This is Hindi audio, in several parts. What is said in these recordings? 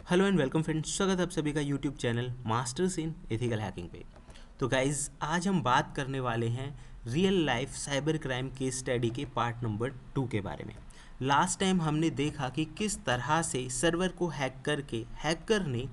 हेलो एंड वेलकम फ्रेंड्स, स्वागत है आप सभी का YouTube channel masters in ethical hacking पे। तो गाइज आज हम बात करने वाले हैं real life cyber crime case study के पार्ट नंबर 2 के बारे में। लास्ट टाइम हमने देखा कि किस तरह से सर्वर को हैक करके हैकर ने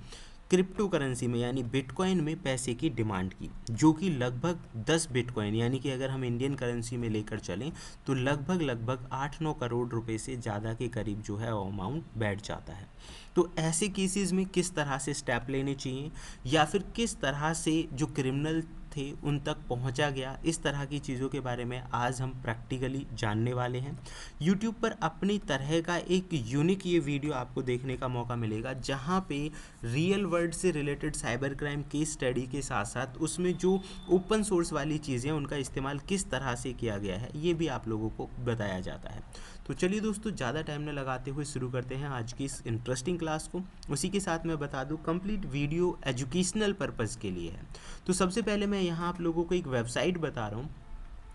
क्रिप्टो करेंसी में यानी बिटकॉइन में पैसे की डिमांड की, जो कि लगभग 10 बिटकॉइन यानी कि अगर हम इंडियन करेंसी में लेकर चलें तो लगभग 8-9 करोड़ रुपए से ज़्यादा के करीब जो है अमाउंट बैठ जाता है। तो ऐसे केसेस में किस तरह से स्टेप लेने चाहिए या फिर किस तरह से जो क्रिमिनल थे उन तक पहुंचा गया, इस तरह की चीज़ों के बारे में आज हम प्रैक्टिकली जानने वाले हैं। यूट्यूब पर अपनी तरह का एक यूनिक ये वीडियो आपको देखने का मौका मिलेगा, जहां पे रियल वर्ल्ड से related cyber crime case study के साथ साथ उसमें जो ओपन सोर्स वाली चीज़ें उनका इस्तेमाल किस तरह से किया गया है ये भी आप लोगों को बताया जाता है। तो चलिए दोस्तों, ज़्यादा टाइम न लगाते हुए शुरू करते हैं आज की इस इंटरेस्टिंग क्लास को। उसी के साथ मैं बता दूं, कंप्लीट वीडियो एजुकेशनल पर्पज़ के लिए है। तो सबसे पहले मैं यहाँ आप लोगों को एक वेबसाइट बता रहा हूँ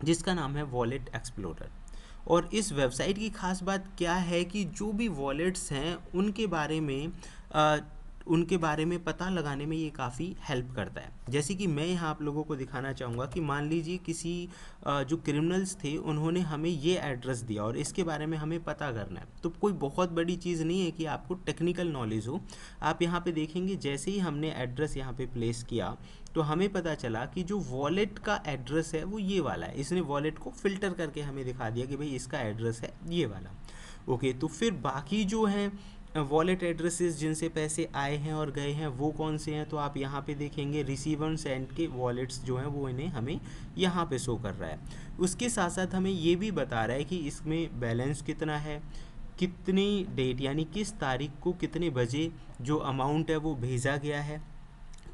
जिसका नाम है वॉलेट एक्सप्लोरर। और इस वेबसाइट की खास बात क्या है कि जो भी वॉलेट्स हैं उनके बारे में पता लगाने में ये काफ़ी हेल्प करता है। जैसे कि मैं यहाँ आप लोगों को दिखाना चाहूँगा कि मान लीजिए किसी जो क्रिमिनल्स थे उन्होंने हमें ये एड्रेस दिया और इसके बारे में हमें पता करना है। तो कोई बहुत बड़ी चीज़ नहीं है कि आपको टेक्निकल नॉलेज हो। आप यहाँ पे देखेंगे जैसे ही हमने एड्रेस यहाँ पे प्लेस किया तो हमें पता चला कि जो वॉलेट का एड्रेस है वो ये वाला है। इसने वॉलेट को फ़िल्टर करके हमें दिखा दिया कि भाई इसका एड्रेस है ये वाला। ओके, तो फिर बाकी जो हैं वॉलेट एड्रेसेस जिनसे पैसे आए हैं और गए हैं वो कौन से हैं, तो आप यहाँ पे देखेंगे रिसीव एंड सेंड के वॉलेट्स जो हैं वो इन्हें हमें यहाँ पे शो कर रहा है। उसके साथ साथ हमें ये भी बता रहा है कि इसमें बैलेंस कितना है, कितनी डेट यानी किस तारीख को कितने बजे जो अमाउंट है वो भेजा गया है,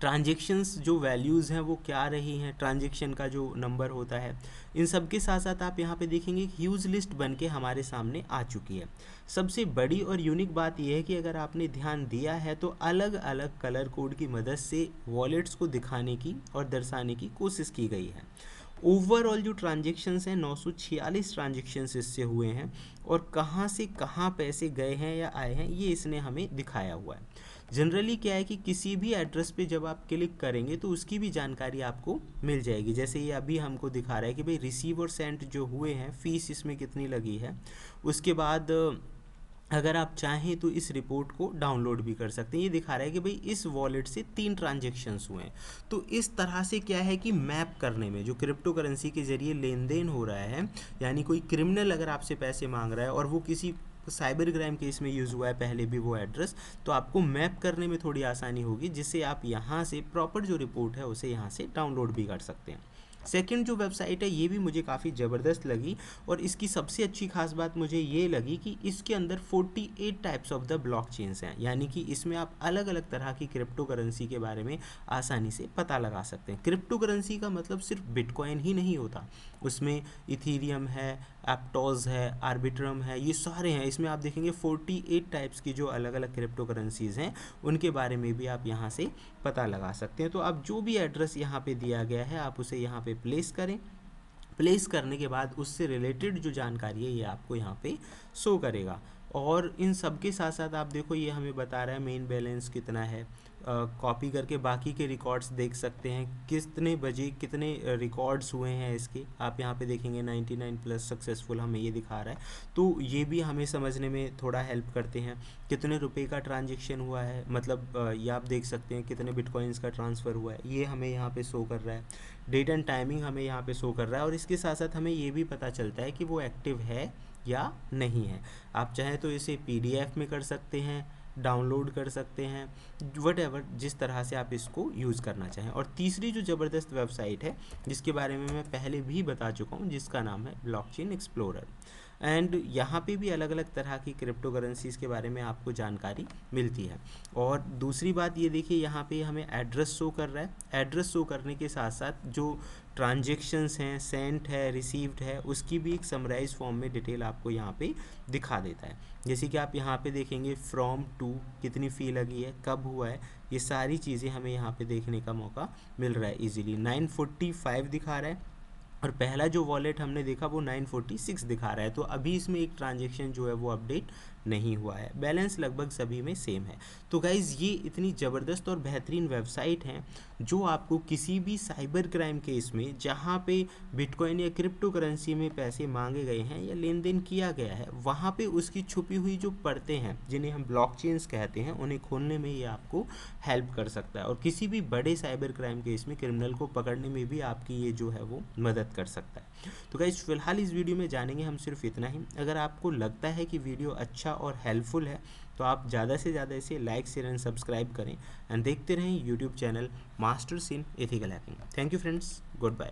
ट्रांजेक्शन्स जो वैल्यूज़ हैं वो क्या रही हैं, ट्रांजेक्शन का जो नंबर होता है। इन सब के साथ साथ आप यहाँ पे देखेंगे ह्यूज लिस्ट बन के हमारे सामने आ चुकी है। सबसे बड़ी और यूनिक बात यह है कि अगर आपने ध्यान दिया है तो अलग अलग कलर कोड की मदद से वॉलेट्स को दिखाने की और दर्शाने की कोशिश की गई है। ओवरऑल जो ट्रांजेक्शन्स हैं 946 ट्रांजेक्शन्स इससे हुए हैं और कहाँ से कहाँ पैसे गए हैं या आए हैं ये इसने हमें दिखाया हुआ है। जनरली क्या है कि किसी भी एड्रेस पे जब आप क्लिक करेंगे तो उसकी भी जानकारी आपको मिल जाएगी। जैसे ये अभी हमको दिखा रहा है कि भाई रिसीव और सेंड जो हुए हैं, फ़ीस इसमें कितनी लगी है। उसके बाद अगर आप चाहें तो इस रिपोर्ट को डाउनलोड भी कर सकते हैं। ये दिखा रहा है कि भाई इस वॉलेट से 3 ट्रांजेक्शन्स हुए हैं। तो इस तरह से क्या है कि मैप करने में जो क्रिप्टो करेंसी के ज़रिए लेन देन हो रहा है, यानी कोई क्रिमिनल अगर आपसे पैसे मांग रहा है और वो किसी साइबर क्राइम केस में यूज़ हुआ है पहले भी वो एड्रेस, तो आपको मैप करने में थोड़ी आसानी होगी, जिससे आप यहाँ से प्रॉपर जो रिपोर्ट है उसे यहाँ से डाउनलोड भी कर सकते हैं। सेकंड जो वेबसाइट है ये भी मुझे काफ़ी ज़बरदस्त लगी और इसकी सबसे अच्छी खास बात मुझे ये लगी कि इसके अंदर 48 types of the block chains हैं, यानी कि इसमें आप अलग अलग तरह की क्रिप्टो करेंसी के बारे में आसानी से पता लगा सकते हैं। क्रिप्टो करेंसी का मतलब सिर्फ बिटकॉइन ही नहीं होता, उसमें इथीरियम है, एप्टोज है, आर्बिट्रम है, ये सारे हैं। इसमें आप देखेंगे 48 टाइप्स की जो अलग अलग क्रिप्टो करेंसीज़ हैं उनके बारे में भी आप यहाँ से पता लगा सकते हैं। तो अब जो भी एड्रेस यहाँ पे दिया गया है आप उसे यहाँ पे प्लेस करें। प्लेस करने के बाद उससे रिलेटेड जो जानकारी है ये आपको यहाँ पे शो करेगा। और इन सब के साथ साथ आप देखो ये हमें बता रहा है मेन बैलेंस कितना है। कॉपी करके बाकी के रिकॉर्ड्स देख सकते हैं, कितने बजे कितने रिकॉर्ड्स हुए हैं इसके। आप यहाँ पे देखेंगे 99 प्लस सक्सेसफुल हमें ये दिखा रहा है। तो ये भी हमें समझने में थोड़ा हेल्प करते हैं। कितने रुपए का ट्रांजेक्शन हुआ है, मतलब ये आप देख सकते हैं कितने बिटकॉइंस का ट्रांसफ़र हुआ है, ये हमें यहाँ पे शो कर रहा है। डेट एंड टाइमिंग हमें यहाँ पे शो कर रहा है और इसके साथ साथ हमें ये भी पता चलता है कि वो एक्टिव है या नहीं है। आप चाहें तो इसे पीडीएफ में कर सकते हैं, डाउनलोड कर सकते हैं, वट एवर जिस तरह से आप इसको यूज़ करना चाहें। और तीसरी जो ज़बरदस्त वेबसाइट है जिसके बारे में मैं पहले भी बता चुका हूँ, जिसका नाम है ब्लॉकचेन एक्सप्लोरर। एंड यहाँ पे भी अलग अलग तरह की क्रिप्टो करेंसीज़ के बारे में आपको जानकारी मिलती है। और दूसरी बात ये देखिए, यहाँ पे हमें एड्रेस शो कर रहा है। एड्रेस शो करने के साथ साथ जो ट्रांजेक्शन्स हैं, सेंट है, रिसीव्ड है, उसकी भी एक समराइज फॉर्म में डिटेल आपको यहाँ पे दिखा देता है। जैसे कि आप यहाँ पे देखेंगे फ्रॉम टू कितनी फ़ी लगी है, कब हुआ है, ये सारी चीज़ें हमें यहाँ पे देखने का मौका मिल रहा है इजीली। 945 दिखा रहा है और पहला जो वॉलेट हमने देखा वो 946 दिखा रहा है। तो अभी इसमें एक ट्रांजेक्शन जो है वो अपडेट नहीं हुआ है, बैलेंस लगभग सभी में सेम है। तो गाइज़ ये इतनी ज़बरदस्त और बेहतरीन वेबसाइट हैं जो आपको किसी भी साइबर क्राइम केस में जहाँ पे बिटकॉइन या क्रिप्टो करेंसी में पैसे मांगे गए हैं या लेन देन किया गया है, वहाँ पे उसकी छुपी हुई जो परतें हैं जिन्हें हम ब्लॉकचेन्स कहते हैं, उन्हें खोलने में ये आपको हेल्प कर सकता है और किसी भी बड़े साइबर क्राइम केस में क्रिमिनल को पकड़ने में भी आपकी ये जो है वो मदद कर सकता है। तो गाइस फिलहाल इस वीडियो में जानेंगे हम सिर्फ इतना ही। अगर आपको लगता है कि वीडियो अच्छा और हेल्पफुल है तो आप ज़्यादा से ज़्यादा इसे लाइक शेयर एंड सब्सक्राइब करें एंड देखते रहें YouTube channel masters in ethical hacking. Thank you friends, good bye.